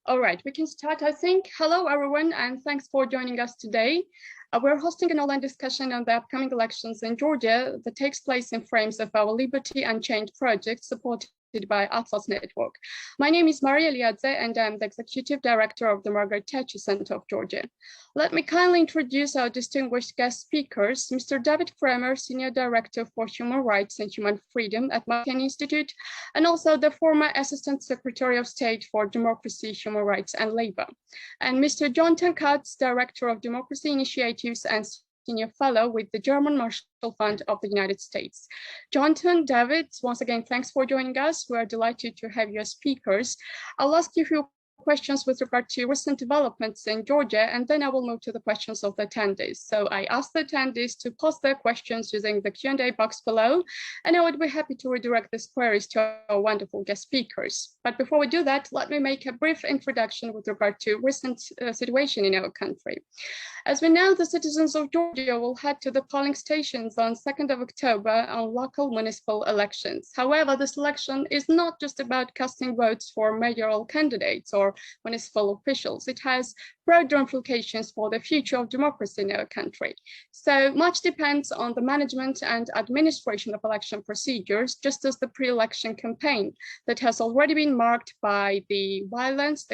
All right, we can start, I think. Hello, everyone, and thanks for joining us today. We're hosting an online discussion on the upcoming elections in Georgia that takes place in frames of our Liberty Unchained project supported by Atlas Network. My name is Eliadze, and I'm the Executive Director of the Margaret Thatcher Center of Georgia. Let me kindly introduce our distinguished guest speakers, Mr. David Kramer, Senior Director for Human Rights and Human Freedom at McCain Institute, and also the former Assistant Secretary of State for Democracy, Human Rights and Labor, and Mr. Katz, Director of Democracy Initiatives and Senior Fellow with the German Marshall Fund of the United States. Jonathan, David, once again, thanks for joining us. We are delighted to have you as speakers. I'll ask you a few questions with regard to recent developments in Georgia, and then I will move to the questions of the attendees. So I ask the attendees to post their questions using the Q&A box below, and I would be happy to redirect these queries to our wonderful guest speakers. But before we do that, let me make a brief introduction with regard to recent situation in our country. As we know, the citizens of Georgia will head to the polling stations on 2nd of October on local municipal elections. However, this election is not just about casting votes for mayoral candidates or municipal officials. It has broader implications for the future of democracy in our country. So much depends on the management and administration of election procedures, just as the pre-election campaign that has already been marked by the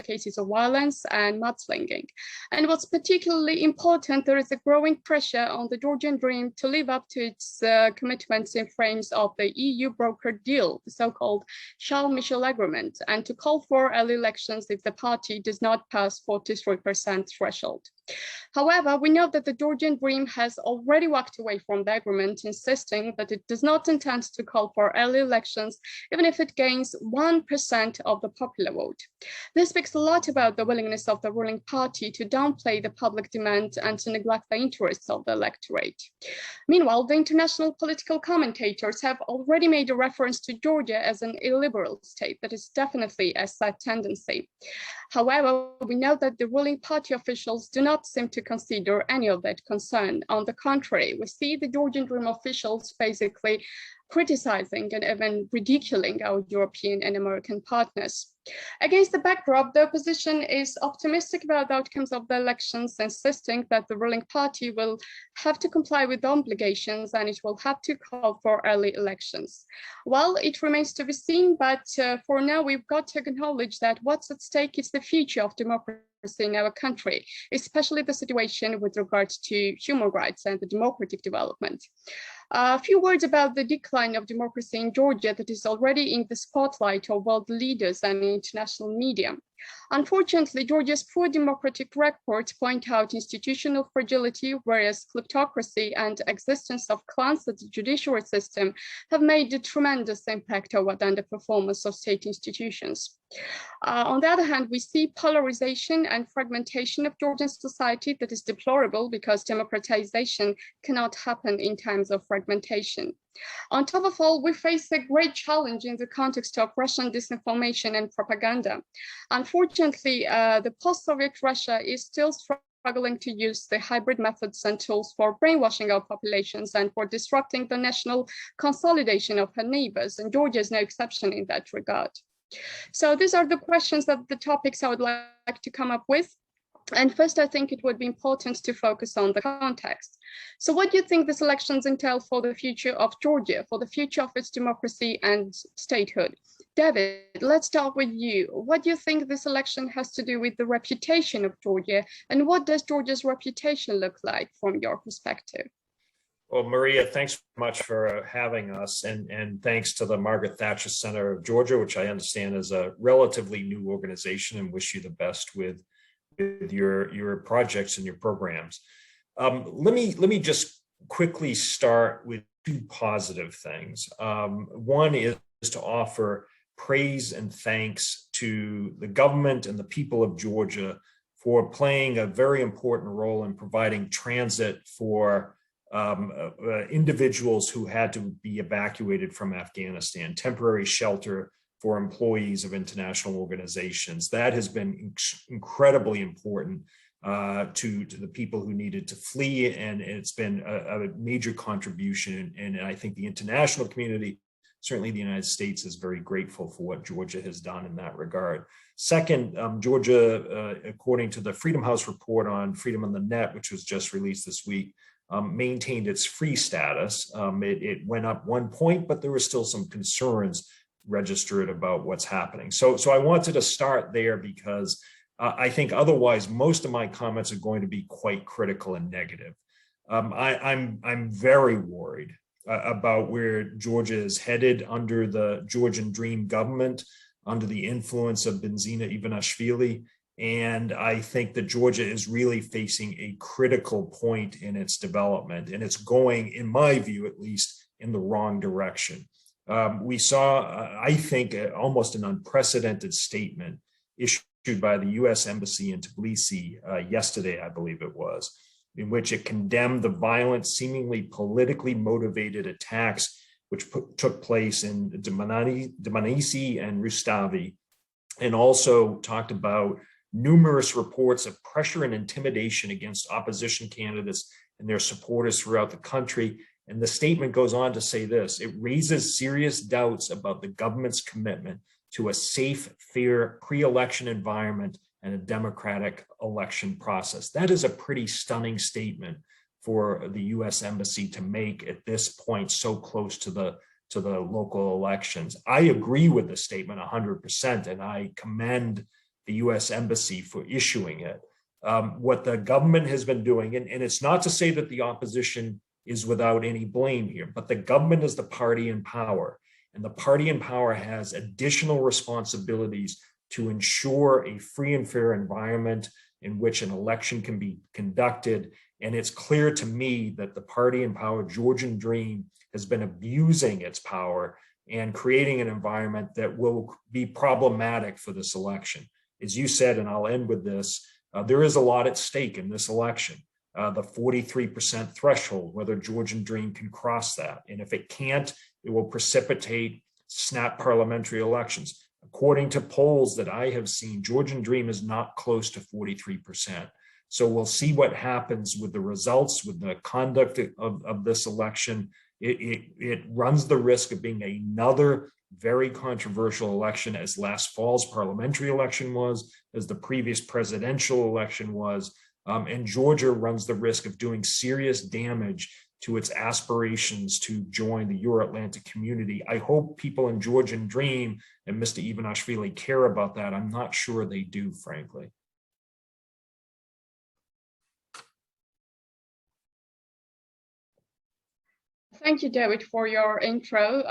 cases of violence and mudslinging. And what's particularly important, there is a growing pressure on the Georgian dream to live up to its commitments in frames of the EU brokered deal, the so-called Charles-Michel agreement, and to call for early elections if the party does not pass 43% threshold. However, we know that the Georgian dream has already walked away from the agreement, insisting that it does not intend to call for early elections, even if it gains 1% of the popular vote. This speaks a lot about the willingness of the ruling party to downplay the public demand and to neglect the interests of the electorate. Meanwhile, the international political commentators have already made a reference to Georgia as an illiberal state. That is definitely a sad tendency. However, we know that the ruling party officials do not seem to consider any of that concern. On the contrary, we see the Georgian Dream officials basically criticizing and even ridiculing our European and American partners. Against the backdrop, the opposition is optimistic about the outcomes of the elections, insisting that the ruling party will have to comply with the obligations and it will have to call for early elections. Well, it remains to be seen, but for now, we've got to acknowledge that what's at stake is the future of democracy in our country, especially the situation with regards to human rights and the democratic development. A few words about the decline of democracy in Georgia that is already in the spotlight of world leaders and international media. Unfortunately, Georgia's poor democratic records point out institutional fragility, whereas kleptocracy and existence of clans at the judiciary system have made a tremendous impact over the underperformance of state institutions. On the other hand, we see polarization and fragmentation of Georgian society that is deplorable because democratization cannot happen in times of fragmentation. On top of all, we face a great challenge in the context of Russian disinformation and propaganda. Unfortunately, the post-Soviet Russia is still struggling to use the hybrid methods and tools for brainwashing our populations and for disrupting the national consolidation of her neighbors, and Georgia is no exception in that regard. So these are the questions that the topics I would like to come up with. And first, I think it would be important to focus on the context. So what do you think these elections entail for the future of Georgia, for the future of its democracy and statehood? David, let's start with you. What do you think this election has to do with the reputation of Georgia, and what does Georgia's reputation look like from your perspective? Well, Maria, thanks much for having us, and thanks to the Margaret Thatcher Center of Georgia, which I understand is a relatively new organization, and wish you the best with your projects and your programs. Let me just quickly start with two positive things. One is to offer praise and thanks to the government and the people of Georgia for playing a very important role in providing transit for individuals who had to be evacuated from Afghanistan, temporary shelter for employees of international organizations. That has been incredibly important to the people who needed to flee, and it's been a major contribution. And I think the international community certainly the United States is very grateful for what Georgia has done in that regard. Second, Georgia, according to the Freedom House report on Freedom on the Net, which was just released this week, maintained its free status. It went up 1 point, but there were still some concerns registered about what's happening. So I wanted to start there because I think otherwise most of my comments are going to be quite critical and negative. I'm very worried about where Georgia is headed under the Georgian Dream government, under the influence of Benzina Ivanishvili. And I think that Georgia is really facing a critical point in its development. And it's going, in my view, at least, in the wrong direction. We saw, I think, almost an unprecedented statement issued by the U.S. Embassy in Tbilisi yesterday, I believe it was, in which it condemned the violent, seemingly politically motivated attacks which took place in Dmanisi and Rustavi, and also talked about numerous reports of pressure and intimidation against opposition candidates and their supporters throughout the country. And the statement goes on to say this: it raises serious doubts about the government's commitment to a safe, fair, pre-election environment and a democratic election process. That is a pretty stunning statement for the U.S. Embassy to make at this point so close to the local elections. I agree with the statement 100%, and I commend the U.S. Embassy for issuing it. What the government has been doing, and it's not to say that the opposition is without any blame here, but the government is the party in power, and the party in power has additional responsibilities to ensure a free and fair environment in which an election can be conducted. And it's clear to me that the party in power, Georgian Dream, has been abusing its power and creating an environment that will be problematic for this election. As you said, and I'll end with this, there is a lot at stake in this election. The 43% threshold, whether Georgian Dream can cross that. And if it can't, it will precipitate snap parliamentary elections. According to polls that I have seen, Georgian Dream is not close to 43%. So we'll see what happens with the results, with the conduct of this election. It runs the risk of being another very controversial election, as last fall's parliamentary election was, as the previous presidential election was. And Georgia runs the risk of doing serious damage to its aspirations to join the Euro-Atlantic community. I hope people in Georgian Dream and Mr. Ivanishvili care about that. I'm not sure they do, frankly. Thank you, David, for your intro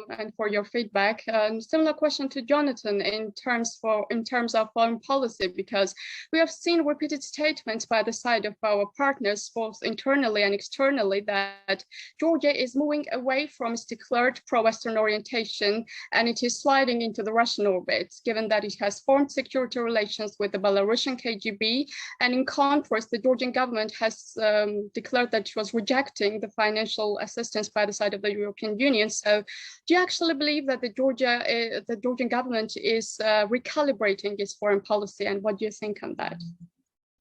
and for your feedback. Similar question to Jonathan in terms of foreign policy, because we have seen repeated statements by the side of our partners, both internally and externally, that Georgia is moving away from its declared pro-Western orientation, and it is sliding into the Russian orbit, given that it has formed security relations with the Belarusian KGB. And in contrast, the Georgian government has declared that it was rejecting the financial assistance by the side of the European Union. So do you actually believe that the Georgian government is recalibrating its foreign policy, and what do you think on that?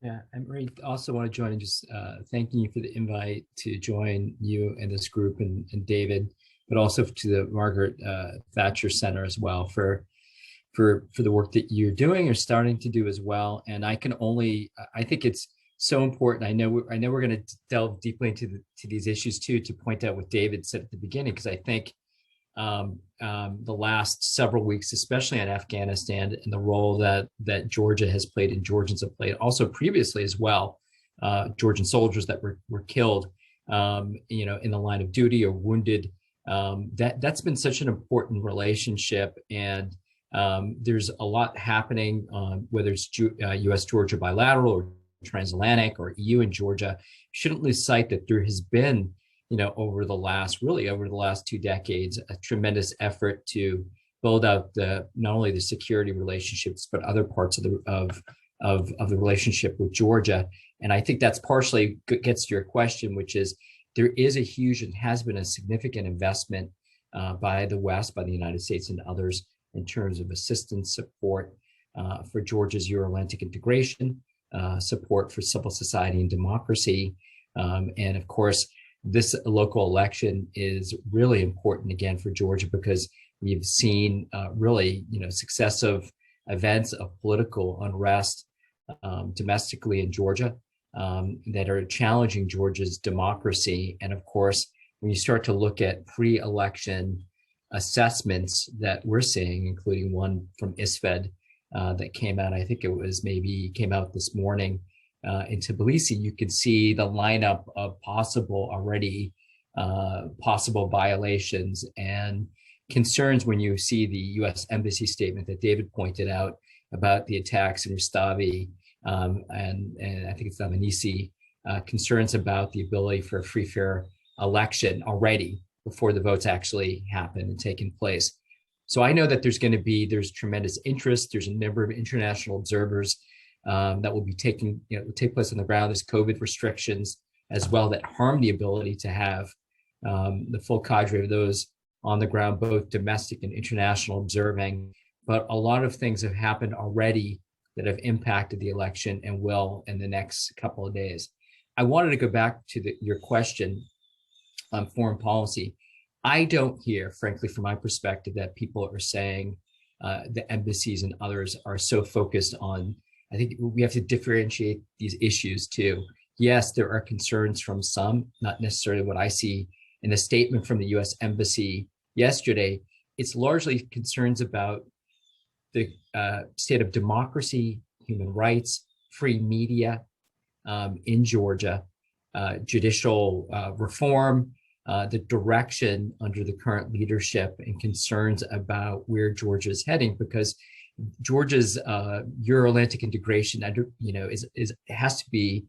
Yeah, I also want to join in just thanking you for the invite to join you and this group and David, but also to the Margaret Thatcher Center as well for the work that you're doing or starting to do as well. And I think it's so important. I know we're going to delve deeply into these issues too, to point out what David said at the beginning, because I think the last several weeks, especially on Afghanistan, and the role that Georgia has played and Georgians have played, also previously as well, Georgian soldiers that were killed, in the line of duty or wounded. That's been such an important relationship, and there's a lot happening, whether it's U.S.-Georgia bilateral or transatlantic or EU and Georgia. Shouldn't lose sight that there has been, over the last 2 decades, a tremendous effort to build out not only the security relationships, but other parts of the relationship with Georgia. And I think that's partially gets to your question, which is there is a huge and has been a significant investment by the West, by the United States and others, in terms of assistance, support for Georgia's Euro-Atlantic integration, support for civil society and democracy, and of course, this local election is really important again for Georgia because we've seen really, successive events of political unrest domestically in Georgia that are challenging Georgia's democracy. And of course, when you start to look at pre-election assessments that we're seeing, including one from ISFED that came out, I think it was came out this morning in Tbilisi, you can see the lineup of possible violations and concerns when you see the U.S. Embassy statement that David pointed out about the attacks in Rustavi and I think it's Dmanisi, concerns about the ability for a free, fair election already before the votes actually happen and taking place. So I know that there's tremendous interest. There's a number of international observers that will be take place on the ground. There's COVID restrictions as well that harm the ability to have the full cadre of those on the ground, both domestic and international observing. But a lot of things have happened already that have impacted the election and will in the next couple of days. I wanted to go back to your question on foreign policy. I don't hear, frankly, from my perspective, that people are saying the embassies and others are so focused on. I think we have to differentiate these issues too. Yes, there are concerns from some, not necessarily what I see in the statement from the U.S. Embassy yesterday. It's largely concerns about the state of democracy, human rights, free media in Georgia, judicial reform, the direction under the current leadership, and concerns about where Georgia is heading, because Georgia's Euro-Atlantic integration, has to be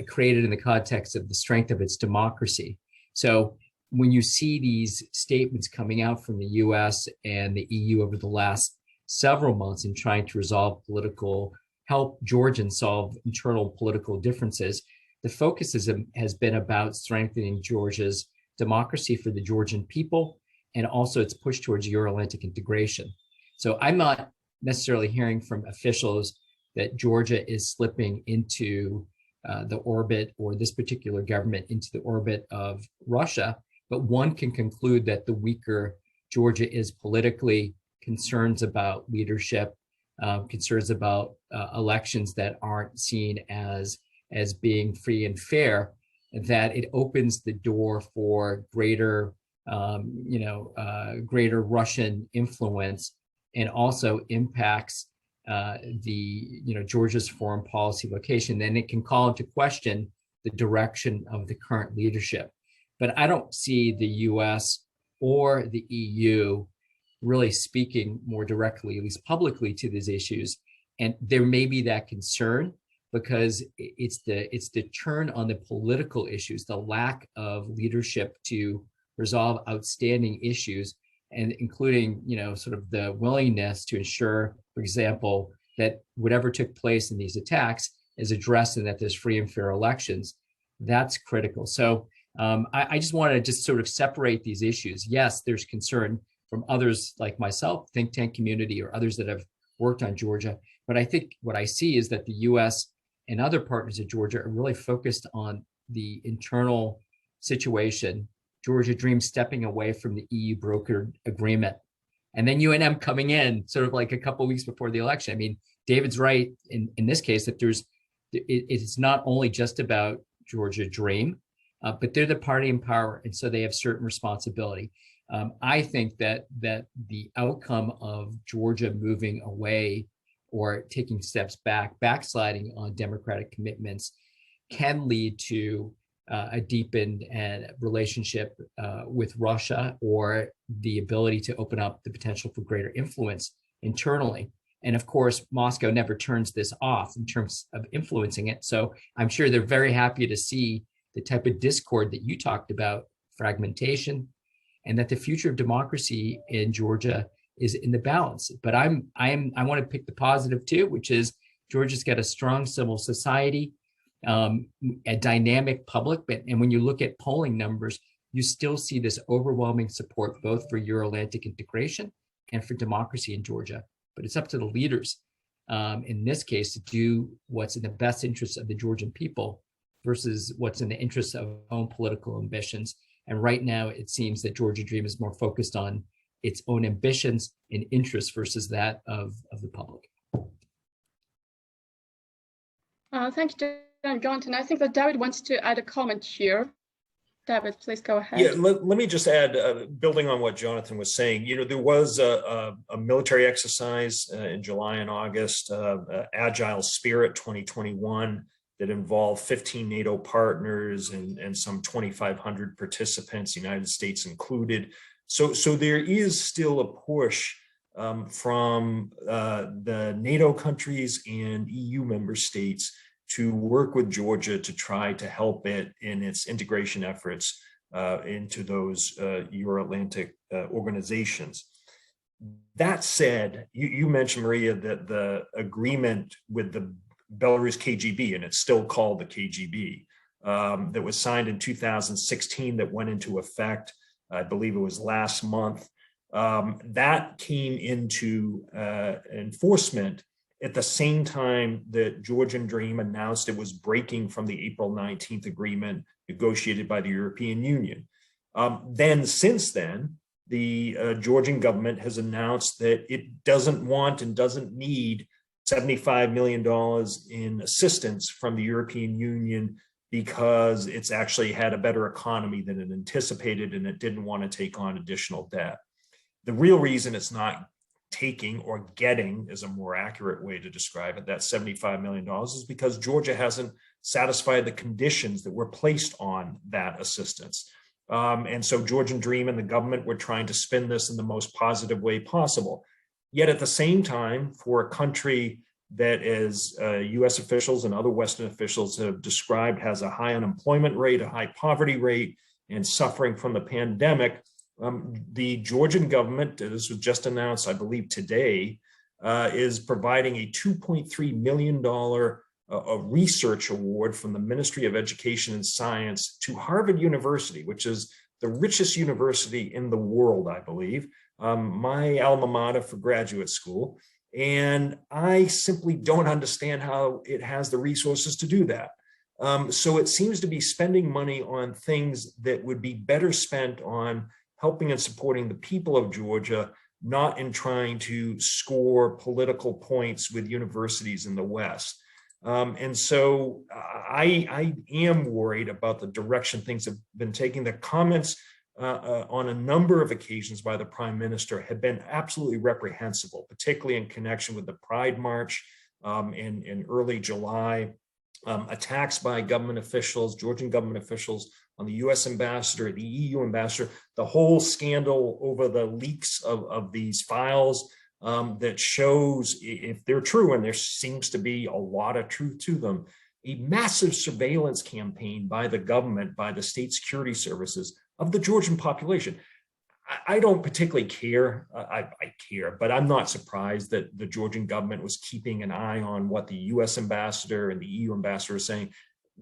created in the context of the strength of its democracy. So when you see these statements coming out from the U.S. and the EU over the last several months in trying to help Georgians solve internal political differences, the focus has been about strengthening Georgia's democracy for the Georgian people, and also its push towards Euro-Atlantic integration. So I'm not necessarily hearing from officials that Georgia is slipping into the orbit, or this particular government into the orbit of Russia, but one can conclude that the weaker Georgia is politically, concerns about leadership, concerns about elections that aren't seen as being free and fair, that it opens the door for greater Russian influence, and also impacts Georgia's foreign policy location. Then it can call into question the direction of the current leadership. But I don't see the U.S. or the EU really speaking more directly, at least publicly, to these issues. And there may be that concern because it's the turn on the political issues, the lack of leadership to resolve outstanding issues, and including, sort of the willingness to ensure, for example, that whatever took place in these attacks is addressed and that there's free and fair elections. That's critical. So I just want to just sort of separate these issues. Yes, there's concern from others like myself, think tank community, or others that have worked on Georgia. But I think what I see is that the U.S. and other partners of Georgia are really focused on the internal situation, Georgia Dream stepping away from the EU brokered agreement, and then UNM coming in sort of like a couple of weeks before the election. I mean, David's right in this case that it's not only just about Georgia Dream, but they're the party in power, and so they have certain responsibility. I think that the outcome of Georgia moving away or taking steps back, backsliding on democratic commitments, can lead to a deepened relationship with Russia, or the ability to open up the potential for greater influence internally. And of course, Moscow never turns this off in terms of influencing it. So I'm sure they're very happy to see the type of discord that you talked about, fragmentation, and that the future of democracy in Georgia is in the balance. But I want to pick the positive too, which is Georgia's got a strong civil society, a dynamic public, and when you look at polling numbers, you still see this overwhelming support both for Euro-Atlantic integration and for democracy in Georgia. But it's up to the leaders in this case to do what's in the best interest of the Georgian people versus what's in the interest of own political ambitions. And right now, it seems that Georgia Dream is more focused on its own ambitions and interests versus that of the public. Thank you, Jonathan. I think that David wants to add a comment here. David, please go ahead. Yeah, let me just add, building on what Jonathan was saying, there was a military exercise in July and August, Agile Spirit 2021, that involved 15 NATO partners and some 2,500 participants, United States included. So there is still a push from the NATO countries and EU member states to work with Georgia to try to help it in its integration efforts into those Euro-Atlantic organizations. That said, you mentioned, Maria, that the agreement with the Belarus KGB, and it's still called the KGB, that was signed in 2016 that went into effect, I believe it was last month, that came into enforcement at the same time that Georgian Dream announced it was breaking from the April 19th agreement negotiated by the European Union. Then, since then, the Georgian government has announced that it doesn't want and doesn't need $75 million in assistance from the European Union because it's actually had a better economy than it anticipated and it didn't want to take on additional debt. The real reason it's not taking, or getting is a more accurate way to describe it, that $75 million is because Georgia hasn't satisfied the conditions that were placed on that assistance. And so Georgian Dream and the government were trying to spin this in the most positive way possible. Yet at the same time, for a country that, as US officials and other Western officials have described, has a high unemployment rate, a high poverty rate, and suffering from the pandemic, the Georgian government, this was just announced, I believe today, is providing a $2.3 million research award from the Ministry of Education and Science to Harvard University, which is the richest university in the world, I believe, my alma mater for graduate school. And I simply don't understand how it has the resources to do that. So it seems to be spending money on things that would be better spent on helping and supporting the people of Georgia, not in trying to score political points with universities in the West. And so I am worried about the direction things have been taking. The comments on a number of occasions by the Prime Minister have been absolutely reprehensible, particularly in connection with the Pride March in early July, attacks by government officials, Georgian government officials, on the US ambassador, the EU ambassador, the whole scandal over the leaks of these files that shows, if they're true, and there seems to be a lot of truth to them, a massive surveillance campaign by the government, by the state security services of the Georgian population. I don't particularly care. I care, but I'm not surprised that the Georgian government was keeping an eye on what the US ambassador and the EU ambassador are saying.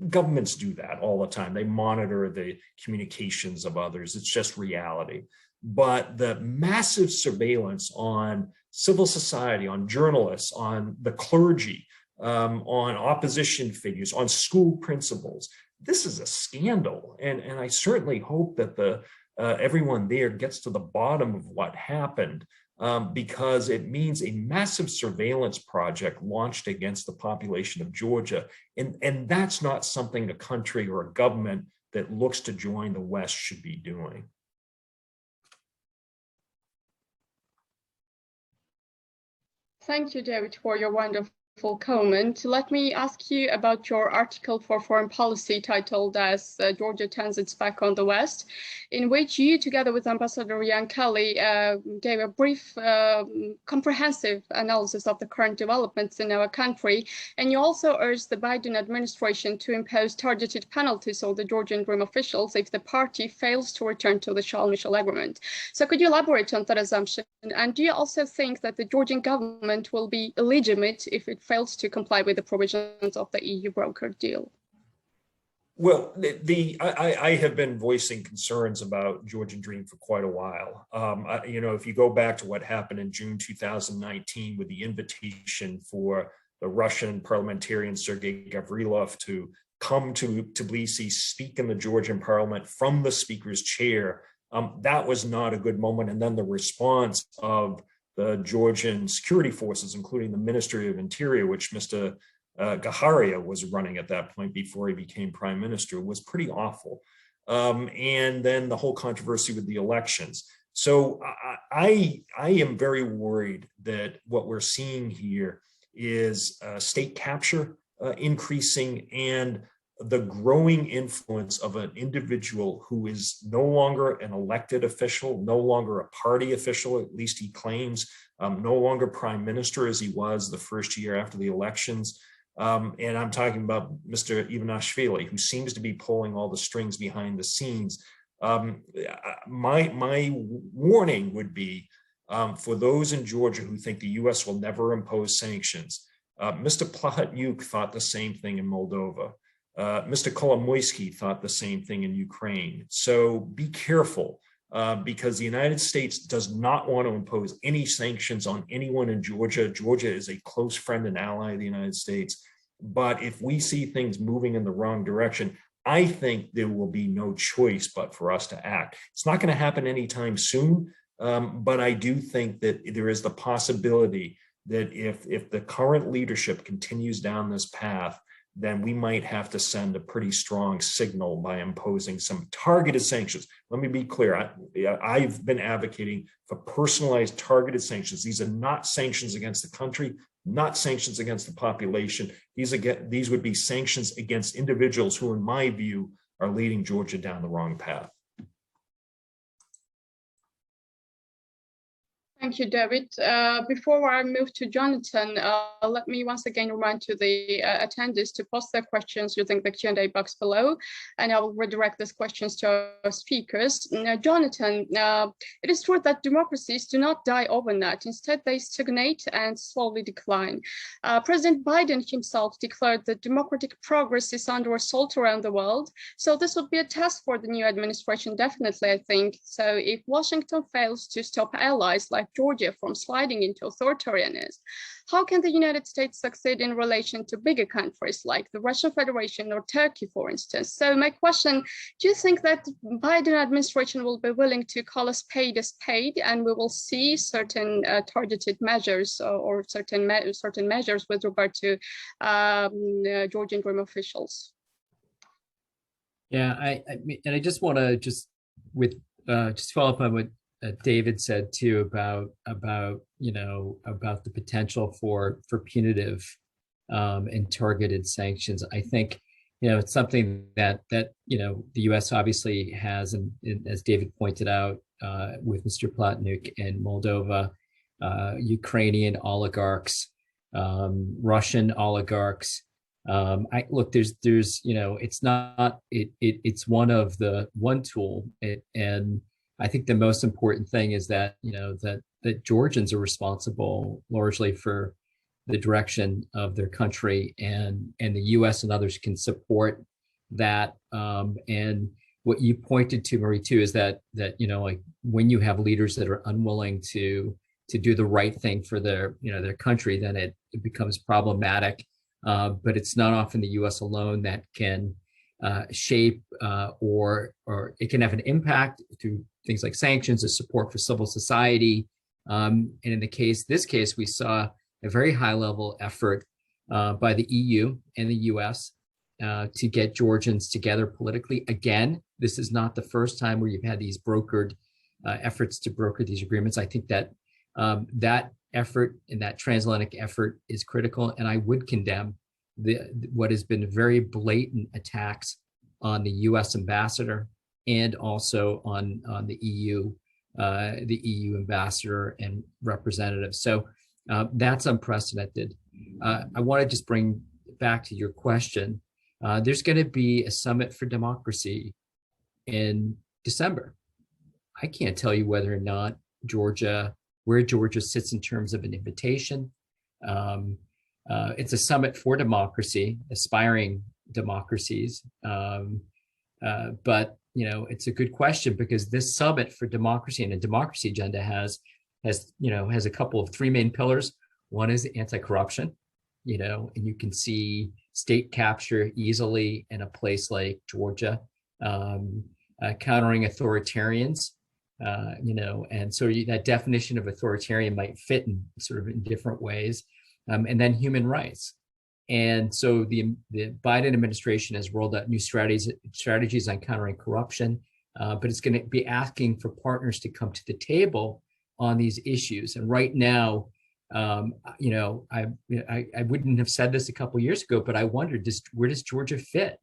Governments do that all the time. They monitor the communications of others. It's just reality. But the massive surveillance on civil society, on journalists, on the clergy, on opposition figures, on school principals, this is a scandal. And I certainly hope that everyone there gets to the bottom of what happened, because it means a massive surveillance project launched against the population of Georgia. And that's not something a country or a government that looks to join the West should be doing. Thank you, David, for your wonderful comment. Let me ask you about your article for foreign policy titled as Georgia Turns Its Back on the West, in which you, together with Ambassador Jan Kelly, gave a brief, comprehensive analysis of the current developments in our country. And you also urged the Biden administration to impose targeted penalties on the Georgian Dream officials if the party fails to return to the Shell-Mitchell agreement. So could you elaborate on that assumption? And do you also think that the Georgian government will be illegitimate if it fails to comply with the provisions of the EU brokered deal? Well, I have been voicing concerns about Georgian Dream for quite a while. If you go back to what happened in June 2019 with the invitation for the Russian parliamentarian Sergei Gavrilov to come to Tbilisi, speak in the Georgian parliament from the speaker's chair. That was not a good moment. And then the response of the Georgian security forces, including the Ministry of Interior, which Mr. Gaharia was running at that point before he became prime minister, was pretty awful. And then the whole controversy with the elections. So I am very worried that what we're seeing here is state capture increasing and the growing influence of an individual who is no longer an elected official, no longer a party official, at least he claims, no longer prime minister as he was the first year after the elections. And I'm talking about Mr. Ivanishvili, who seems to be pulling all the strings behind the scenes. My warning would be for those in Georgia who think the U.S. will never impose sanctions. Mr. Plahotniuc thought the same thing in Moldova. Mr. Kolomoisky thought the same thing in Ukraine. So be careful because the United States does not want to impose any sanctions on anyone in Georgia. Georgia is a close friend and ally of the United States. But if we see things moving in the wrong direction, I think there will be no choice but for us to act. It's not going to happen anytime soon, but I do think that there is the possibility that if the current leadership continues down this path, then we might have to send a pretty strong signal by imposing some targeted sanctions. Let me be clear. I've been advocating for personalized targeted sanctions. These are not sanctions against the country, not sanctions against the population. These would be sanctions against individuals who, in my view, are leading Georgia down the wrong path. Thank you, David. Before I move to Jonathan, let me once again remind to the attendees to post their questions using the Q&A box below, and I will redirect these questions to our speakers. Now, Jonathan, it is true that democracies do not die overnight. Instead, they stagnate and slowly decline. President Biden himself declared that democratic progress is under assault around the world. So this would be a test for the new administration, definitely, I think. So if Washington fails to stop allies like Georgia from sliding into authoritarianism, how can the United States succeed in relation to bigger countries like the Russian Federation or Turkey, for instance? So my question, do you think that the Biden administration will be willing to call a spade and we will see certain targeted measures or certain measures with regard to Georgian Dream officials? Yeah, I just want to just follow up on what David said too about the potential for punitive and targeted sanctions. I think it's something that the U.S. obviously has, and as David pointed out with Mr. Plahotniuc in Moldova, Ukrainian oligarchs, Russian oligarchs. It's one tool, and I think the most important thing is that that Georgians are responsible largely for the direction of their country, and the U.S. and others can support that. And what you pointed to, Marie, too, is that like when you have leaders that are unwilling to do the right thing for their country, then it becomes problematic. But it's not often the U.S. alone that can shape or it can have an impact through things like sanctions and support for civil society. And in this case, we saw a very high level effort by the EU and the US to get Georgians together politically. Again, this is not the first time where you've had these brokered efforts to broker these agreements. I think that that effort and that transatlantic effort is critical, and I would condemn what has been very blatant attacks on the U.S. ambassador and also on the EU ambassador and representative. So that's unprecedented. I want to just bring back to your question. There's going to be a summit for democracy in December. I can't tell you whether or not where Georgia sits in terms of an invitation. It's a summit for democracy, aspiring democracies. But it's a good question, because this summit for democracy and a democracy agenda has a couple of three main pillars. One is anti-corruption. and you can see state capture easily in a place like Georgia, countering authoritarians, and so that definition of authoritarian might fit in sort of in different ways, and then human rights. And so the Biden administration has rolled out new strategies on countering corruption, but it's going to be asking for partners to come to the table on these issues. And right now, I wouldn't have said this a couple of years ago, but I wondered, where does Georgia fit,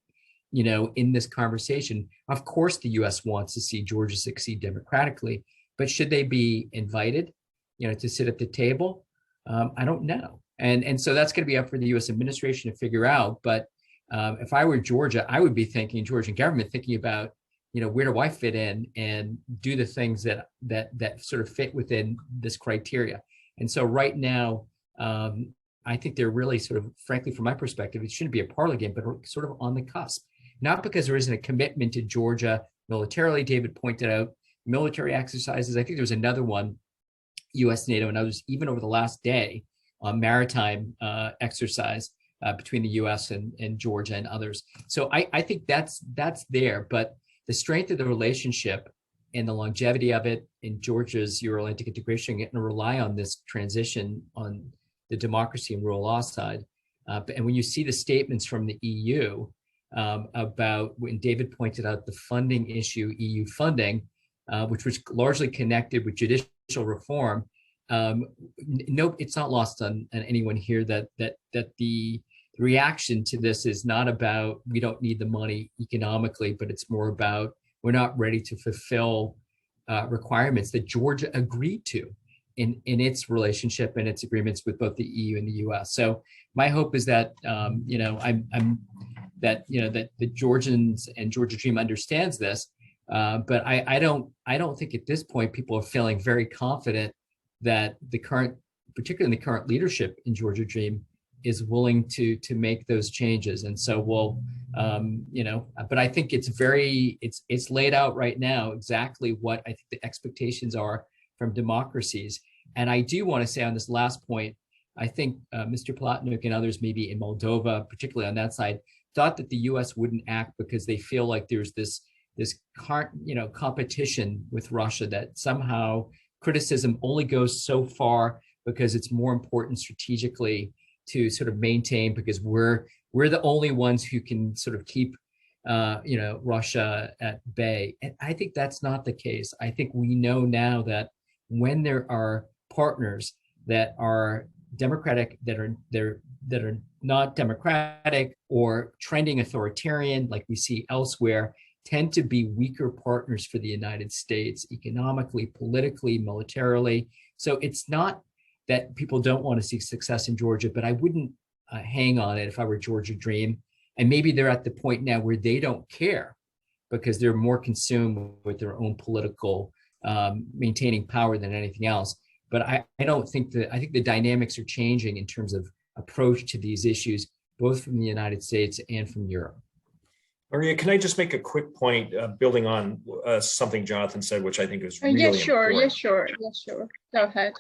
in this conversation? Of course, the U.S. wants to see Georgia succeed democratically, but should they be invited, to sit at the table? I don't know. And so that's going to be up for the U.S. administration to figure out. But if I were Georgia, I would be Georgian government thinking about, where do I fit in and do the things that sort of fit within this criteria. And so right now, I think they're really sort of, frankly, from my perspective, it shouldn't be a parlor game, but sort of on the cusp. Not because there isn't a commitment to Georgia militarily. David pointed out military exercises. I think there's another one, U.S., NATO, and others, even over the last day, maritime exercise between the U.S. and Georgia and others. So I think that's there, but the strength of the relationship and the longevity of it in Georgia's Euro-Atlantic integration are going to rely on this transition on the democracy and rule of law side. And when you see the statements from the EU about, when David pointed out the funding issue, EU funding, which was largely connected with judicial reform, no, it's not lost on anyone here that the reaction to this is not about we don't need the money economically, but it's more about we're not ready to fulfill requirements that Georgia agreed to in its relationship and its agreements with both the EU and the U.S. So my hope is that that the Georgians and Georgia Dream understands this, but I don't think at this point people are feeling very confident that particularly the current leadership in Georgia Dream is willing to make those changes. And so we'll, but I think it's laid out right now exactly what I think the expectations are from democracies. And I do want to say on this last point, I think Mr. Platnuk and others, maybe in Moldova, particularly on that side, thought that the U.S. wouldn't act because they feel like there's this competition with Russia, that somehow criticism only goes so far because it's more important strategically to sort of maintain, because we're the only ones who can sort of keep Russia at bay. And I think that's not the case. I think we know now that when there are partners that are democratic, that are not democratic or trending authoritarian, like we see elsewhere, tend to be weaker partners for the United States economically, politically, militarily. So it's not that people don't want to see success in Georgia, but I wouldn't hang on it if I were Georgia Dream. And maybe they're at the point now where they don't care because they're more consumed with their own political maintaining power than anything else. But I think the dynamics are changing in terms of approach to these issues, both from the United States and from Europe. Maria, can I just make a quick point, building on something Jonathan said, which I think is really important? Yeah, sure. Go ahead.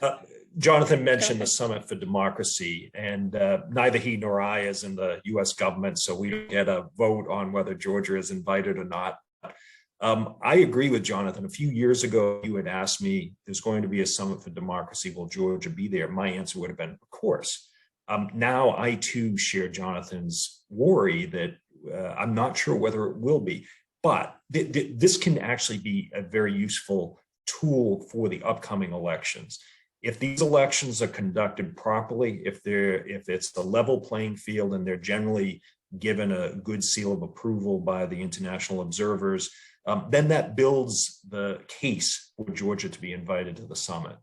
Jonathan mentioned the Summit for Democracy, and neither he nor I is in the U.S. government, so we don't get a vote on whether Georgia is invited or not. I agree with Jonathan. A few years ago, you had asked me, there's going to be a Summit for Democracy. Will Georgia be there? My answer would have been, of course. Now, I too share Jonathan's worry that I'm not sure whether it will be, but this can actually be a very useful tool for the upcoming elections. If these elections are conducted properly, if it's a level playing field and they're generally given a good seal of approval by the international observers, then that builds the case for Georgia to be invited to the summit.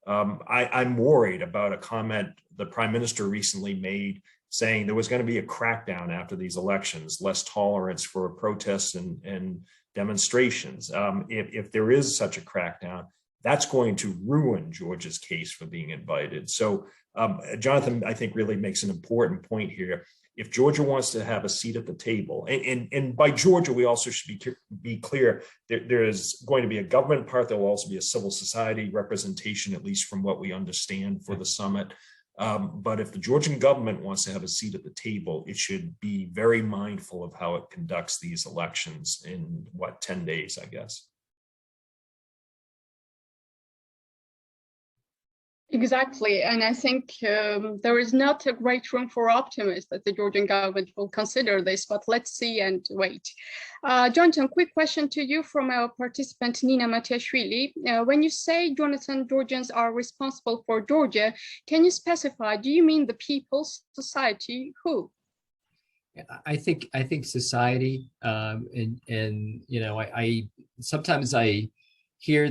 I'm worried about a comment the Prime Minister recently made saying there was going to be a crackdown after these elections, less tolerance for protests and demonstrations. If there is such a crackdown, that's going to ruin Georgia's case for being invited. So Jonathan, I think, really makes an important point here. If Georgia wants to have a seat at the table, and by Georgia, we also should be clear, there is going to be a government part. There will also be a civil society representation, at least from what we understand, for the summit. But if the Georgian government wants to have a seat at the table, it should be very mindful of how it conducts these elections in, 10 days, I guess. Exactly, and I think there is not a great room for optimism that the Georgian government will consider this, but let's see and wait. Jonathan, quick question to you from our participant Nina Matiashvili. When you say, Jonathan, Georgians are responsible for Georgia, can you specify, do you mean the people, society, who? I think society, and you know, I sometimes I hear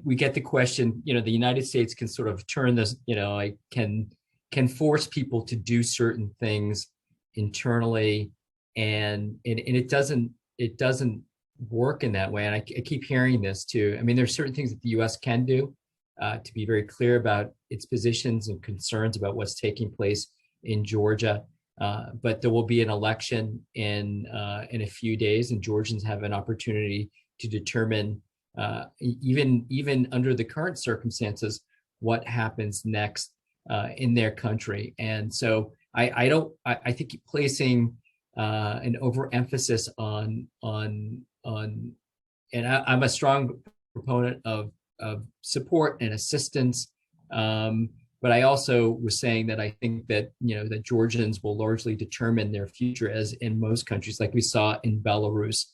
we get the question, you know, the United States can sort of turn this, you know, can force people to do certain things internally, and it doesn't work in that way. And I keep hearing this too. I mean, there's certain things that the U.S. can do to be very clear about its positions and concerns about what's taking place in Georgia. But there will be an election in a few days, and Georgians have an opportunity to determine, even under the current circumstances, what happens next in their country. And so I think placing an overemphasis on and I'm a strong proponent of support and assistance. But I also was saying that I think that, you know, that Georgians will largely determine their future, as in most countries, like we saw in Belarus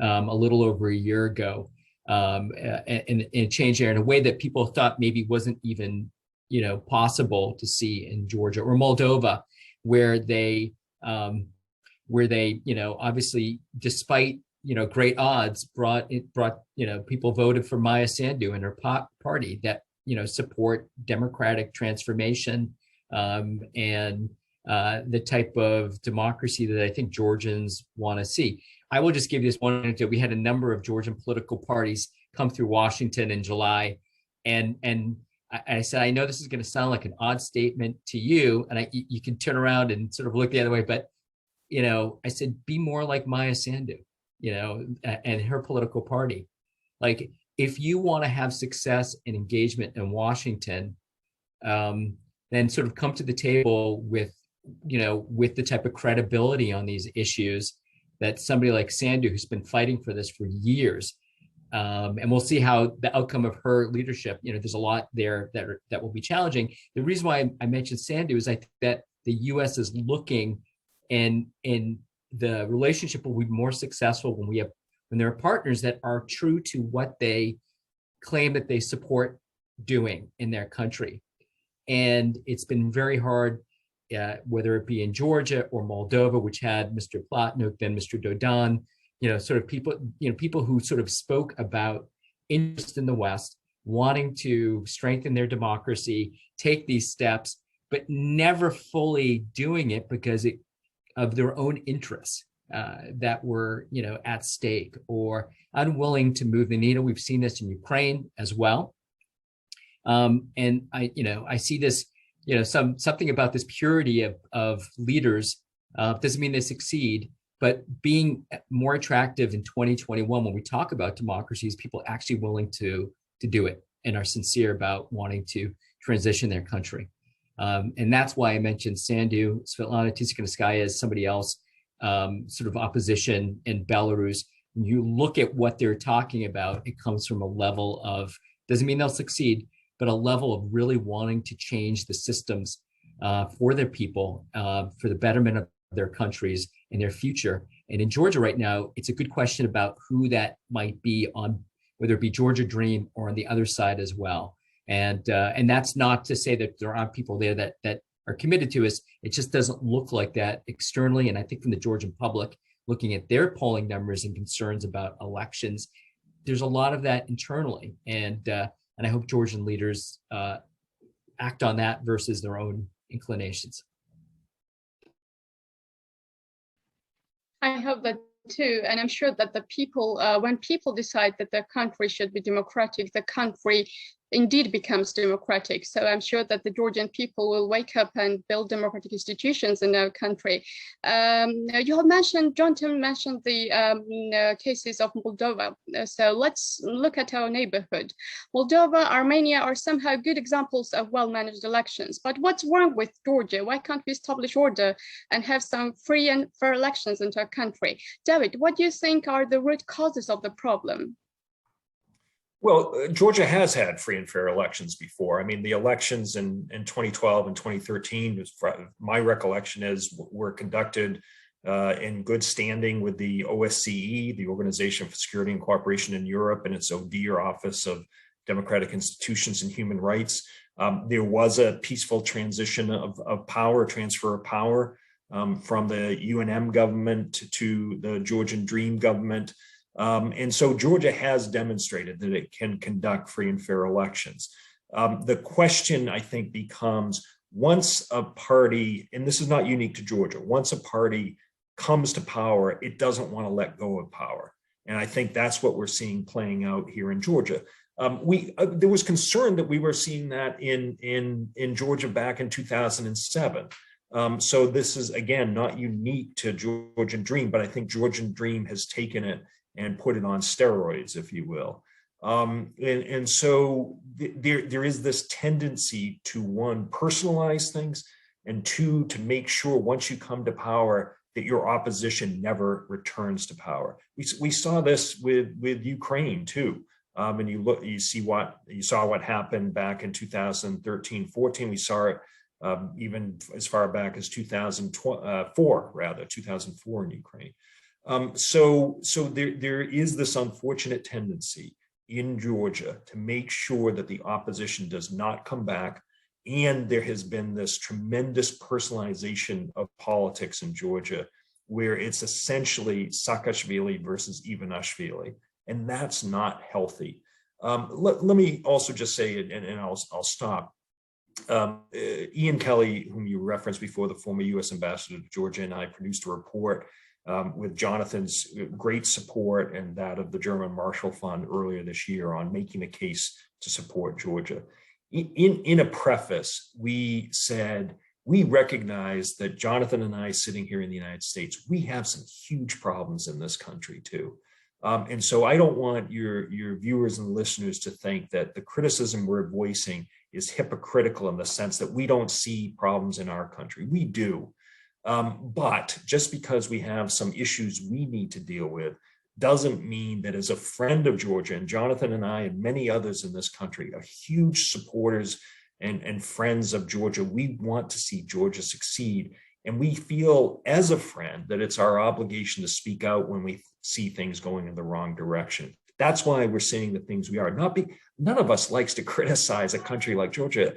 a little over a year ago, and change there in a way that people thought maybe wasn't even, you know, possible to see in Georgia, or Moldova, where they, you know, obviously, despite, you know, great odds, brought, you know, people voted for Maya Sandu and her party that, you know, support democratic transformation and the type of democracy that I think Georgians want to see. I will just give you this one anecdote. We had a number of Georgian political parties come through Washington in July, and I said, I know this is going to sound like an odd statement to you, and you can turn around and sort of look the other way, but, you know, I said, be more like Maya Sandu, you know, and her political party. Like, if you want to have success and engagement in Washington, then sort of come to the table with, you know, with the type of credibility on these issues that somebody like Sandu, who's been fighting for this for years, and we'll see how the outcome of her leadership, you know, there's a lot there that will be challenging. The reason why I mentioned Sandu is I think that the U.S. is looking, and the relationship will be more successful when there are partners that are true to what they claim that they support doing in their country. And it's been very hard, whether it be in Georgia or Moldova, which had Mr. Plotnik, then Mr. Dodon, you know, sort of people who sort of spoke about interest in the West, wanting to strengthen their democracy, take these steps, but never fully doing it because of their own interests that were, you know, at stake, or unwilling to move the needle. We've seen this in Ukraine as well. And I see this, you know, something about this purity of leaders doesn't mean they succeed, but being more attractive in 2021 when we talk about democracies, people actually willing to do it and are sincere about wanting to transition their country. And that's why I mentioned Sandu. Svetlana Tsikhanskaya is somebody else, sort of opposition in Belarus. When you look at what they're talking about, it comes from a level of, doesn't mean they'll succeed, but a level of really wanting to change the systems for their people, for the betterment of their countries and their future. And in Georgia right now, it's a good question about who that might be on, whether it be Georgia Dream or on the other side as well. And that's not to say that there aren't people there that are committed to us. It just doesn't look like that externally. And I think from the Georgian public, looking at their polling numbers and concerns about elections, there's a lot of that internally. And I hope Georgian leaders act on that versus their own inclinations. I hope that too, and I'm sure that the people, when people decide that their country should be democratic, the country indeed becomes democratic. So I'm sure that the Georgian people will wake up and build democratic institutions in our country. You have mentioned, Jonathan mentioned the cases of Moldova. So let's look at our neighborhood. Moldova, Armenia are somehow good examples of well-managed elections. But what's wrong with Georgia? Why can't we establish order and have some free and fair elections into our country? David, what do you think are the root causes of the problem? Well, Georgia has had free and fair elections before. I mean, the elections in 2012 and 2013, my recollection is, were conducted in good standing with the OSCE, the Organization for Security and Cooperation in Europe, and its ODIHR, Office of Democratic Institutions and Human Rights. There was a peaceful transition of power, transfer of power from the UNM government to the Georgian Dream government. And so Georgia has demonstrated that it can conduct free and fair elections. The question, I think, becomes, once a party, and this is not unique to Georgia, once a party comes to power, it doesn't want to let go of power. And I think that's what we're seeing playing out here in Georgia. There was concern that we were seeing that in Georgia back in 2007. So this is, again, not unique to Georgian Dream, but I think Georgian Dream has taken it and put it on steroids, if you will. And so there is this tendency to, one, personalize things, and two, to make sure once you come to power that your opposition never returns to power. We saw this with Ukraine too. And you saw what happened back in 2013-14. We saw it even as far back as 2004 in Ukraine. So there is this unfortunate tendency in Georgia to make sure that the opposition does not come back. And there has been this tremendous personalization of politics in Georgia, where it's essentially Saakashvili versus Ivanishvili, and that's not healthy. Let me also just say, and I'll stop. Ian Kelly, whom you referenced before, the former U.S. ambassador to Georgia, and I produced a report with Jonathan's great support and that of the German Marshall Fund earlier this year on making a case to support Georgia. In a preface, we said, we recognize that Jonathan and I, sitting here in the United States, we have some huge problems in this country too. And so I don't want your viewers and listeners to think that the criticism we're voicing is hypocritical in the sense that we don't see problems in our country. We do. But just because we have some issues we need to deal with doesn't mean that, as a friend of Georgia, and Jonathan and I and many others in this country are huge supporters and friends of Georgia, we want to see Georgia succeed. And we feel, as a friend, that it's our obligation to speak out when we see things going in the wrong direction. That's why we're saying the things we are. None of us likes to criticize a country like Georgia.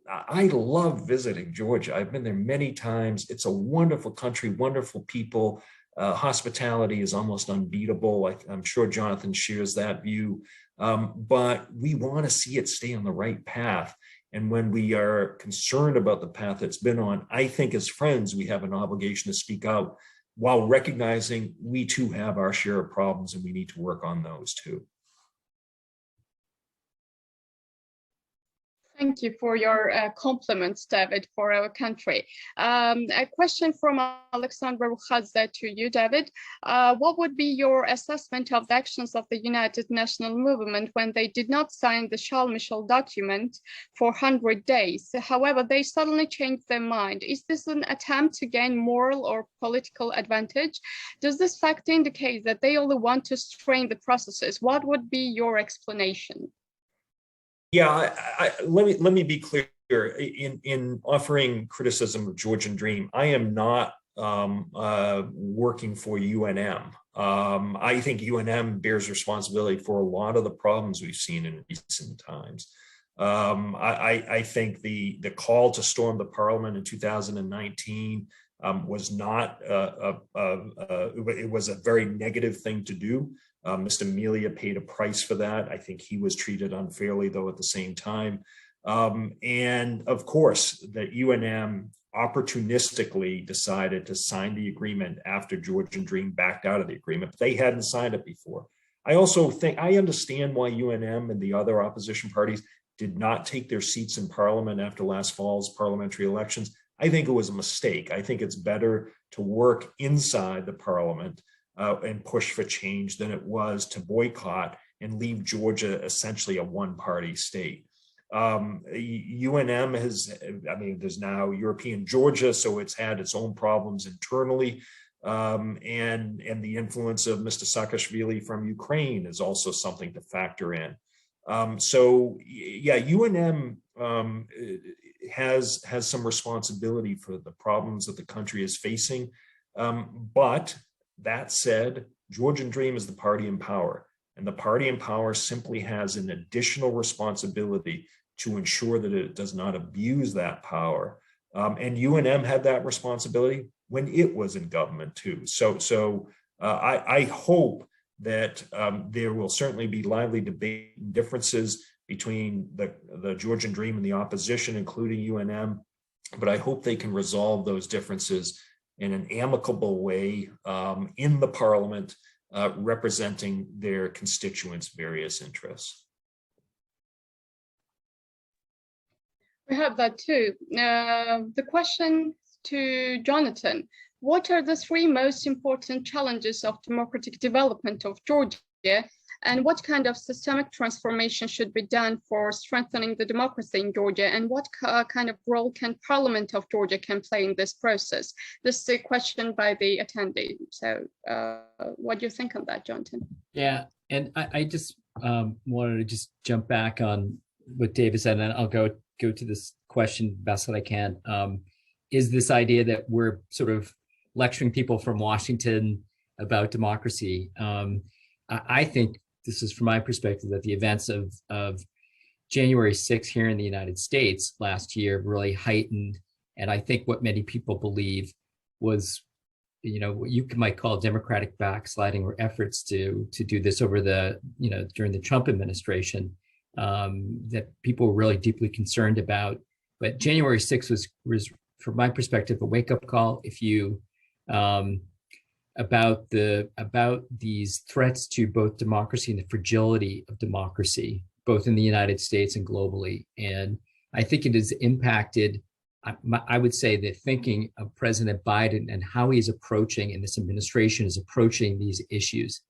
I love visiting Georgia. I've been there many times. It's a wonderful country, wonderful people. Hospitality is almost unbeatable. I'm sure Jonathan shares that view. But we want to see it stay on the right path. And when we are concerned about the path it's been on, I think as friends, we have an obligation to speak out while recognizing we too have our share of problems and we need to work on those too. Thank you for your compliments, David, for our country. A question from Alexandra Rukhadze to you, David. What would be your assessment of the actions of the United National Movement when they did not sign the Charles Michel document for 100 days? However, they suddenly changed their mind. Is this an attempt to gain moral or political advantage? Does this fact indicate that they only want to strain the processes? What would be your explanation? Yeah, let me be clear. In offering criticism of Georgian Dream, I am not working for UNM. I think UNM bears responsibility for a lot of the problems we've seen in recent times. I think the call to storm the parliament in 2019 was not, it was a very negative thing to do. Mr. Melia paid a price for that. I think he was treated unfairly, though, at the same time. And of course, the UNM opportunistically decided to sign the agreement after Georgian Dream backed out of the agreement. They hadn't signed it before. I also think I understand why UNM and the other opposition parties did not take their seats in parliament after last fall's parliamentary elections, I think it was a mistake. I think it's better to work inside the parliament and push for change than it was to boycott and leave Georgia essentially a one-party state. UNM there's now European Georgia, so it's had its own problems internally. And the influence of Mr. Saakashvili from Ukraine is also something to factor in. So yeah, UNM has some responsibility for the problems that the country is facing. But that said, Georgian Dream is the party in power, and the party in power simply has an additional responsibility to ensure that it does not abuse that power. And UNM had that responsibility when it was in government too. So I hope that there will certainly be lively debate and differences between the Georgian Dream and the opposition, including UNM, but I hope they can resolve those differences in an amicable way in the parliament, representing their constituents' various interests. We have that too. The question to Jonathan: what are the three most important challenges of democratic development of Georgia, and what kind of systemic transformation should be done for strengthening the democracy in Georgia, and what kind of role can Parliament of Georgia can play in this process? This is a question by the attendee. So what do you think on that, Jonathan? Yeah, and I just wanted to just jump back on what David said, and I'll go to this question best that I can. Is this idea that we're sort of lecturing people from Washington about democracy? I think this is from my perspective that the events of January 6th here in the United States last year really heightened, and I think what many people believe was, what you might call democratic backsliding or efforts to do this over during the Trump administration, that people were really deeply concerned about. But January 6th was from my perspective a wake-up call. If you about these threats to both democracy and the fragility of democracy, both in the United States and globally. And I think it has impacted, I would say, the thinking of President Biden and how he's approaching, and this administration is approaching, these issues.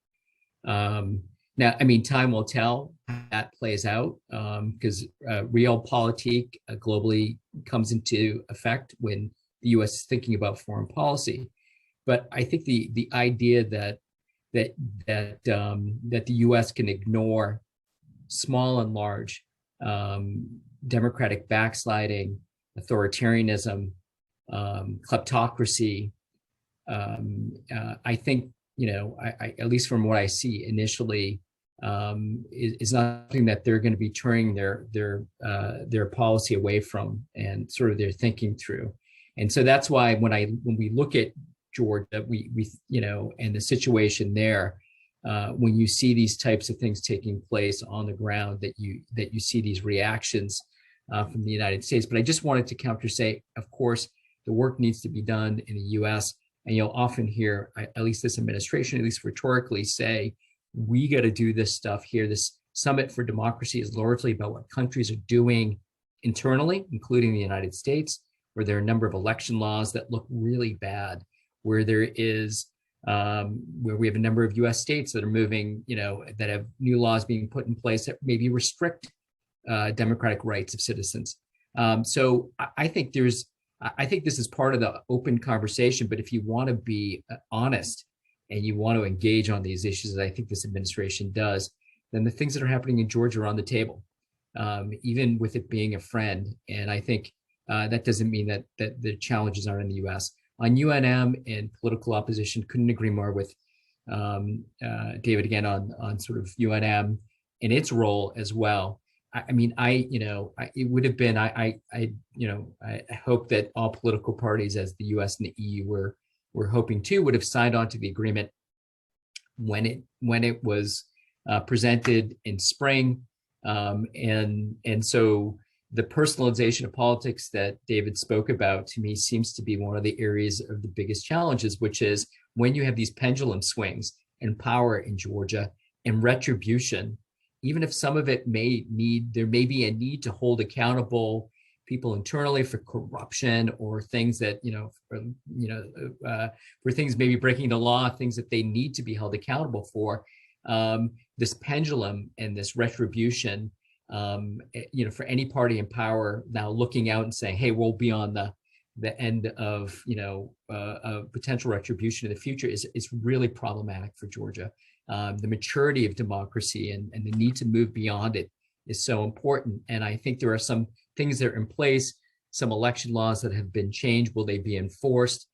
Now, time will tell how that plays out, because realpolitik globally comes into effect when the U.S. is thinking about foreign policy. But I think the idea that the U.S. can ignore small and large democratic backsliding, authoritarianism, kleptocracy, I think, I at least from what I see initially, is not something that they're going to be turning their policy away from and sort of their thinking through. And so that's why when we look at Georgia, we and the situation there, when you see these types of things taking place on the ground, that you see these reactions from the United States. But I just wanted to counter say, of course, the work needs to be done in the U.S. And you'll often hear, at least this administration, at least rhetorically, say, we got to do this stuff here. This Summit for Democracy is largely about what countries are doing internally, including the United States, where there are a number of election laws that look really bad, where there is, where we have a number of U.S. states that are moving, that have new laws being put in place that maybe restrict democratic rights of citizens. So I think this is part of the open conversation. But if you want to be honest and you want to engage on these issues, as I think this administration does, then the things that are happening in Georgia are on the table, even with it being a friend. And I think that doesn't mean that the challenges aren't in the U.S. On UNM and political opposition, couldn't agree more with David again on sort of UNM and its role as well. It would have been, I hope that all political parties, as the U.S. and the EU were hoping to, would have signed on to the agreement when it was presented in spring, and so the personalization of politics that David spoke about, to me, seems to be one of the areas of the biggest challenges, which is when you have these pendulum swings in power in Georgia and retribution even if some of it there may be a need to hold accountable people internally for corruption or things that, for things maybe breaking the law, things that they need to be held accountable for. This pendulum and this retribution, for any party in power now looking out and saying, hey, we'll be on the end of, potential retribution in the future is really problematic for Georgia. The maturity of democracy and the need to move beyond it is so important. And I think there are some things that are in place, some election laws that have been changed. Will they be enforced?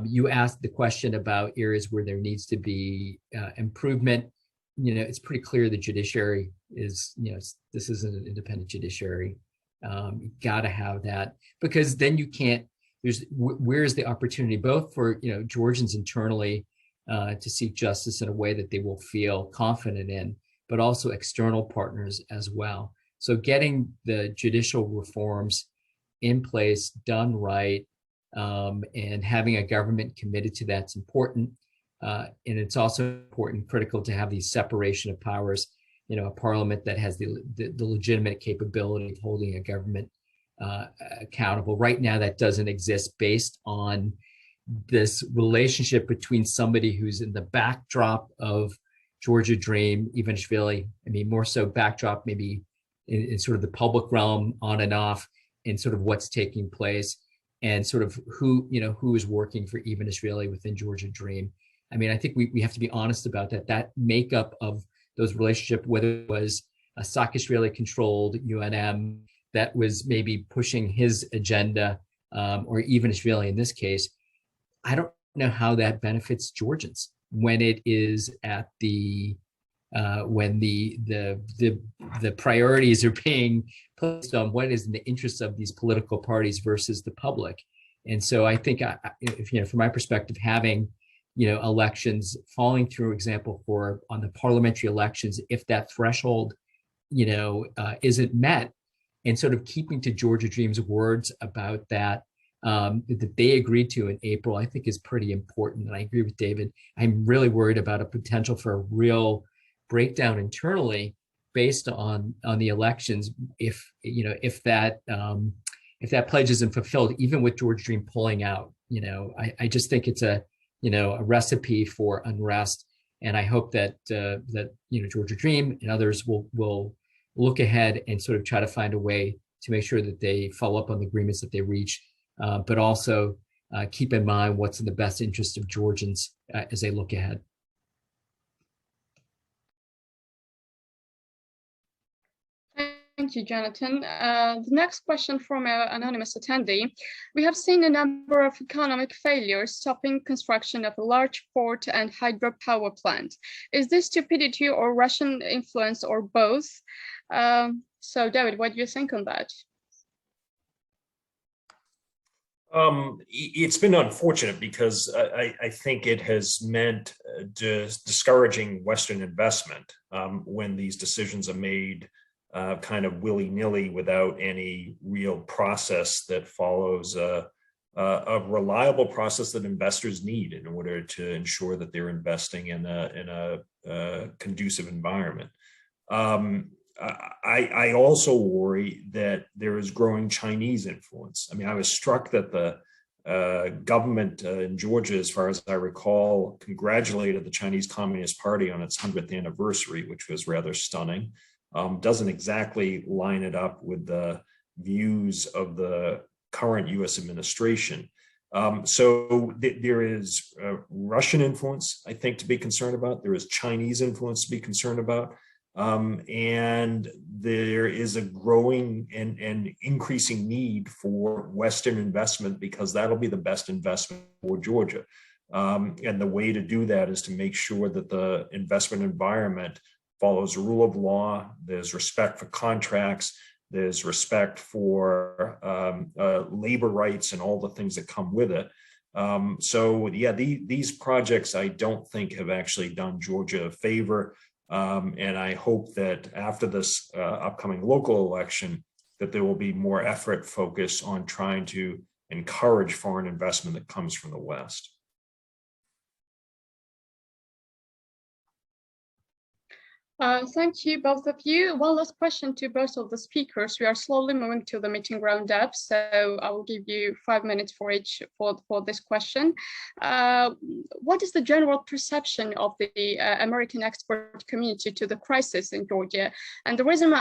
You asked the question about areas where there needs to be improvement. It's pretty clear the judiciary is, this isn't an independent judiciary. You got to have that, because then you can't, where's the opportunity both for, Georgians internally to seek justice in a way that they will feel confident in, but also external partners as well. So getting the judicial reforms in place, done right, and having a government committed to that's important. And it's also important, critical to have the separation of powers, a parliament that has the legitimate capability of holding a government accountable. Right now, that doesn't exist based on this relationship between somebody who's in the backdrop of Georgia Dream, Ivanishvili, more so backdrop maybe in sort of the public realm on and off, and sort of what's taking place, and sort of who is working for Ivanishvili within Georgia Dream. I think we have to be honest about that makeup of those relationships, whether it was a Saakashvili controlled UNM that was maybe pushing his agenda, or Ivanishvili in this case, I don't know how that benefits Georgians when it is at when the priorities are being placed on what is in the interest of these political parties versus the public. And so I think, from my perspective, having elections falling through, example on the parliamentary elections, if that threshold isn't met, and sort of keeping to Georgia Dream's words about that they agreed to in April, I think is pretty important. And I agree with David. I'm really worried about a potential for a real breakdown internally based on the elections if that pledge isn't fulfilled, even with Georgia Dream pulling out. I just think it's a recipe for unrest, and I hope that Georgia Dream and others will look ahead and sort of try to find a way to make sure that they follow up on the agreements that they reach, but also keep in mind what's in the best interest of Georgians as they look ahead. Thank you, Jonathan. The next question from an anonymous attendee. We have seen a number of economic failures stopping construction of a large port and hydropower plant. Is this stupidity or Russian influence or both? So, David, what do you think on that? It's been unfortunate because I think it has meant discouraging Western investment when these decisions are made kind of willy-nilly without any real process that follows a reliable process that investors need in order to ensure that they're investing in a conducive environment. I also worry that there is growing Chinese influence. I was struck that the government in Georgia, as far as I recall, congratulated the Chinese Communist Party on its 100th anniversary, which was rather stunning. Doesn't exactly line it up with the views of the current US administration. So there is Russian influence, I think, to be concerned about. There is Chinese influence to be concerned about. And there is a growing and increasing need for Western investment, because that'll be the best investment for Georgia. And the way to do that is to make sure that the investment environment follows the rule of law. There's respect for contracts. There's respect for labor rights and all the things that come with it. So yeah, these projects I don't think have actually done Georgia a favor. And I hope that after this upcoming local election, that there will be more effort focused on trying to encourage foreign investment that comes from the West. Thank you, both of you. One last question to both of the speakers. We are slowly moving to the meeting roundup, so I will give you 5 minutes for each for this question. What is the general perception of the American expert community to the crisis in Georgia? And the reason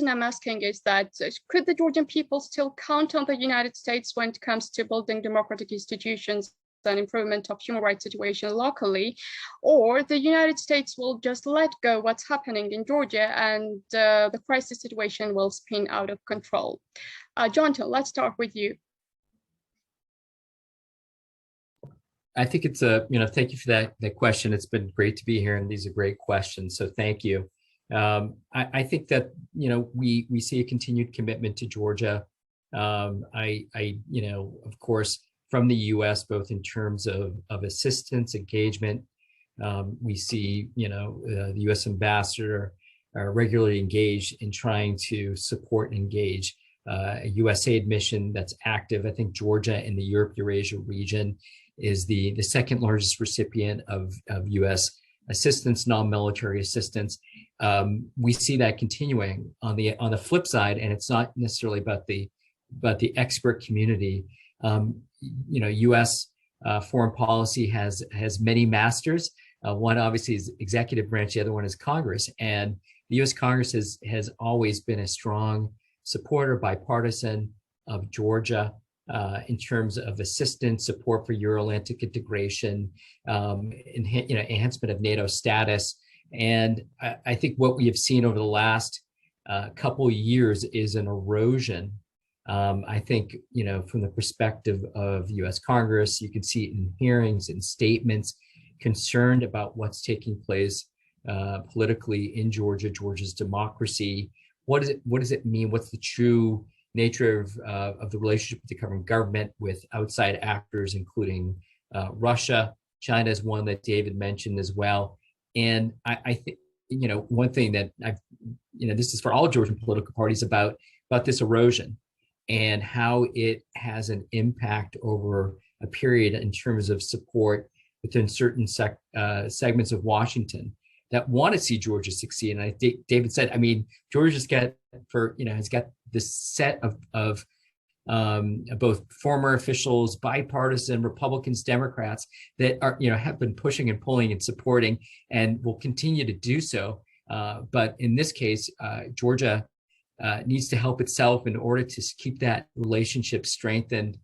I'm asking is that could the Georgian people still count on the United States when it comes to building democratic institutions and improvement of human rights situation locally, or the United States will just let go what's happening in Georgia and the crisis situation will spin out of control? Jonathan, let's start with you. I think it's thank you for that question. It's been great to be here, and these are great questions, so thank you. I think that, we see a continued commitment to Georgia. Of course, from the U.S., both in terms of assistance, engagement. We see, the U.S. ambassador regularly engaged in trying to support and engage a USAID mission that's active. I think Georgia in the Europe-Eurasia region is the second largest recipient of U.S. assistance, non-military assistance. We see that continuing on the flip side, and it's not necessarily about the expert community. U.S. foreign policy has many masters. One obviously is executive branch, the other one is Congress. And the U.S. Congress has always been a strong supporter, bipartisan, of Georgia in terms of assistance, support for Euro-Atlantic integration, enhancement of NATO status. And I think what we have seen over the last couple of years is an erosion. I think, from the perspective of U.S. Congress, you can see it in hearings and statements concerned about what's taking place politically in Georgia, Georgia's democracy. What does it mean? What's the true nature of the relationship with the current government, with outside actors, including Russia? China is one that David mentioned as well. And I think, one thing that this is for all Georgian political parties about this erosion and how it has an impact over a period in terms of support within certain segments of Washington that want to see Georgia succeed. And I think David said, Georgia's got has got this set of both former officials, bipartisan Republicans, Democrats that are, have been pushing and pulling and supporting and will continue to do so. But in this case, Georgia needs to help itself in order to keep that relationship strengthened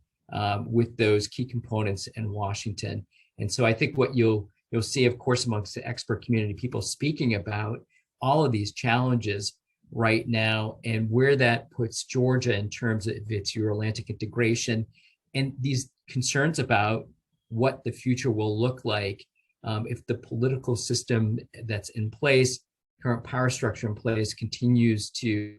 with those key components in Washington. And so I think what you'll see, of course, amongst the expert community, people speaking about all of these challenges right now and where that puts Georgia in terms of its Euro-Atlantic integration and these concerns about what the future will look like if the political system that's in place, current power structure in place, continues to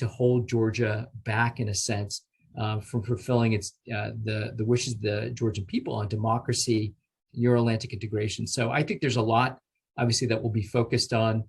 hold Georgia back in a sense from fulfilling its the wishes of the Georgian people on democracy, Euro-Atlantic integration. So I think there's a lot, obviously, that will be focused on.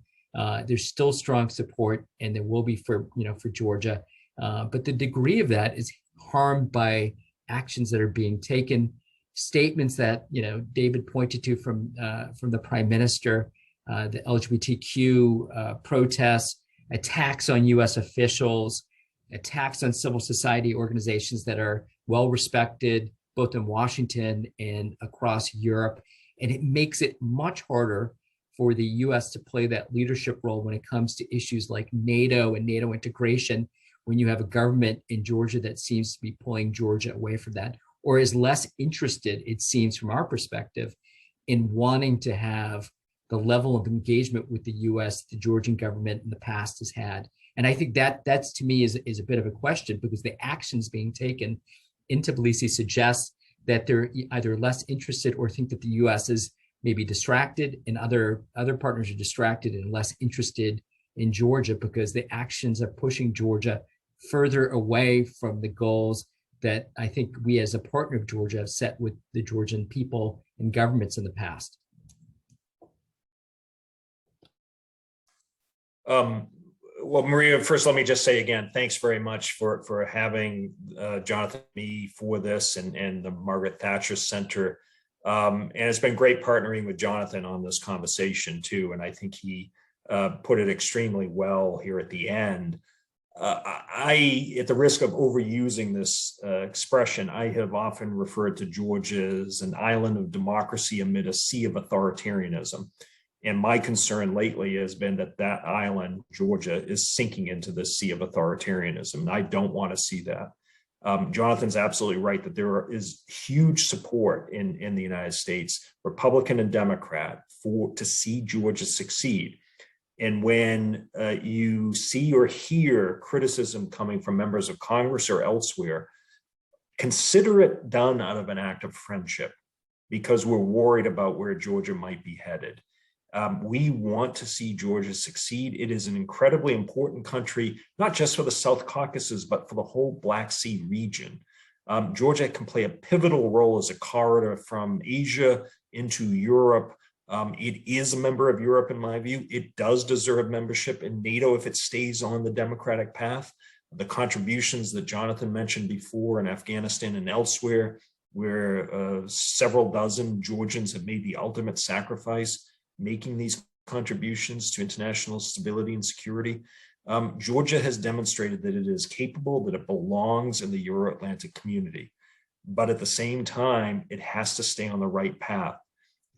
There's still strong support, and there will be for Georgia, but the degree of that is harmed by actions that are being taken, statements that David pointed to from the Prime Minister, the LGBTQ protests, attacks on U.S. officials, attacks on civil society organizations that are well respected both in Washington and across Europe, and it makes it much harder for the U.S. to play that leadership role when it comes to issues like NATO and NATO integration, when you have a government in Georgia that seems to be pulling Georgia away from that, or is less interested, it seems from our perspective, in wanting to have the level of engagement with the U.S. the Georgian government in the past has had. And I think that's to me is a bit of a question, because the actions being taken in Tbilisi suggests that they're either less interested or think that the U.S. is maybe distracted, and other partners are distracted and less interested in Georgia, because the actions are pushing Georgia further away from the goals that I think we as a partner of Georgia have set with the Georgian people and governments in the past. Well, Maria, first, let me just say again, thanks very much for having Jonathan and me for this and the Margaret Thatcher Center. And it's been great partnering with Jonathan on this conversation too. And I think he put it extremely well here at the end. At the risk of overusing this expression, I have often referred to Georgia as an island of democracy amid a sea of authoritarianism. And my concern lately has been that that island, Georgia, is sinking into this sea of authoritarianism. And I don't want to see that. Jonathan's absolutely right that there is huge support in the United States, Republican and Democrat, to see Georgia succeed. And when you see or hear criticism coming from members of Congress or elsewhere, consider it done out of an act of friendship, because we're worried about where Georgia might be headed. We want to see Georgia succeed. It is an incredibly important country, not just for the South Caucasus, but for the whole Black Sea region. Georgia can play a pivotal role as a corridor from Asia into Europe. It is a member of Europe, in my view. It does deserve membership in NATO if it stays on the democratic path. The contributions that Jonathan mentioned before in Afghanistan and elsewhere, where several dozen Georgians have made the ultimate sacrifice, making these contributions to international stability and security. Georgia has demonstrated that it is capable, that it belongs in the Euro-Atlantic community. But at the same time, it has to stay on the right path.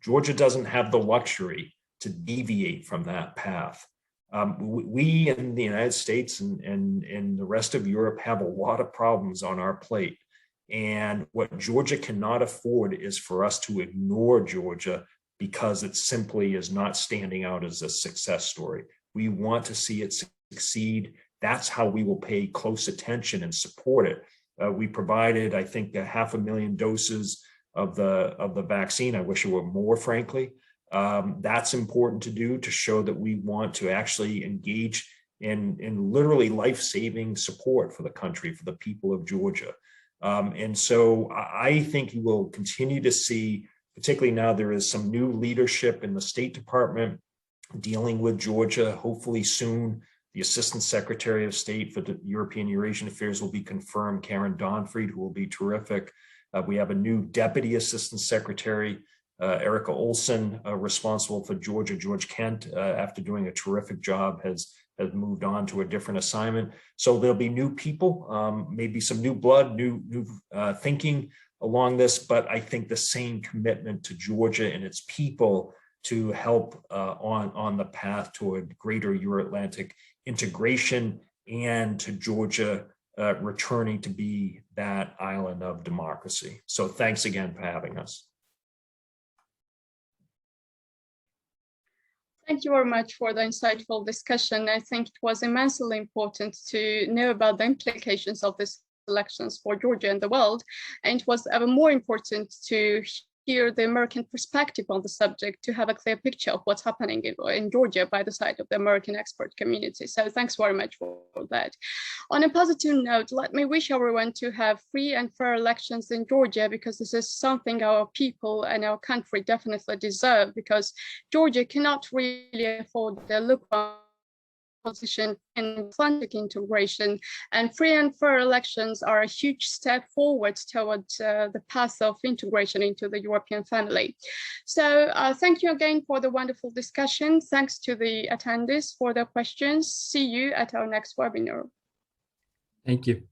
Georgia doesn't have the luxury to deviate from that path. We in the United States and the rest of Europe have a lot of problems on our plate. And what Georgia cannot afford is for us to ignore Georgia because it simply is not standing out as a success story. We want to see it succeed. That's how we will pay close attention and support it. We provided, I think, 500,000 doses of the vaccine. I wish it were more, frankly. That's important to do to show that we want to actually engage in literally life-saving support for the country, for the people of Georgia. And so I think you will continue to see, particularly now there is some new leadership in the State Department dealing with Georgia. Hopefully soon, the Assistant Secretary of State for the European Eurasian Affairs will be confirmed, Karen Donfried, who will be terrific. We have a new Deputy Assistant Secretary, Erica Olson, responsible for Georgia. George Kent, after doing a terrific job, has moved on to a different assignment. So there'll be new people, maybe some new blood, new thinking along this, but I think the same commitment to Georgia and its people to help on the path toward greater Euro-Atlantic integration, and to Georgia returning to be that island of democracy. So thanks again for having us. Thank you very much for the insightful discussion. I think it was immensely important to know about the implications of these elections for Georgia and the world. And it was ever more important to hear the American perspective on the subject, to have a clear picture of what's happening in Georgia by the side of the American expert community. So thanks very much for that. On a positive note, let me wish everyone to have free and fair elections in Georgia, because this is something our people and our country definitely deserve, because Georgia cannot really afford the lukewarm position in Atlantic integration, and free and fair elections are a huge step forward towards the path of integration into the European family. So thank you again for the wonderful discussion. Thanks to the attendees for their questions. See you at our next webinar. Thank you.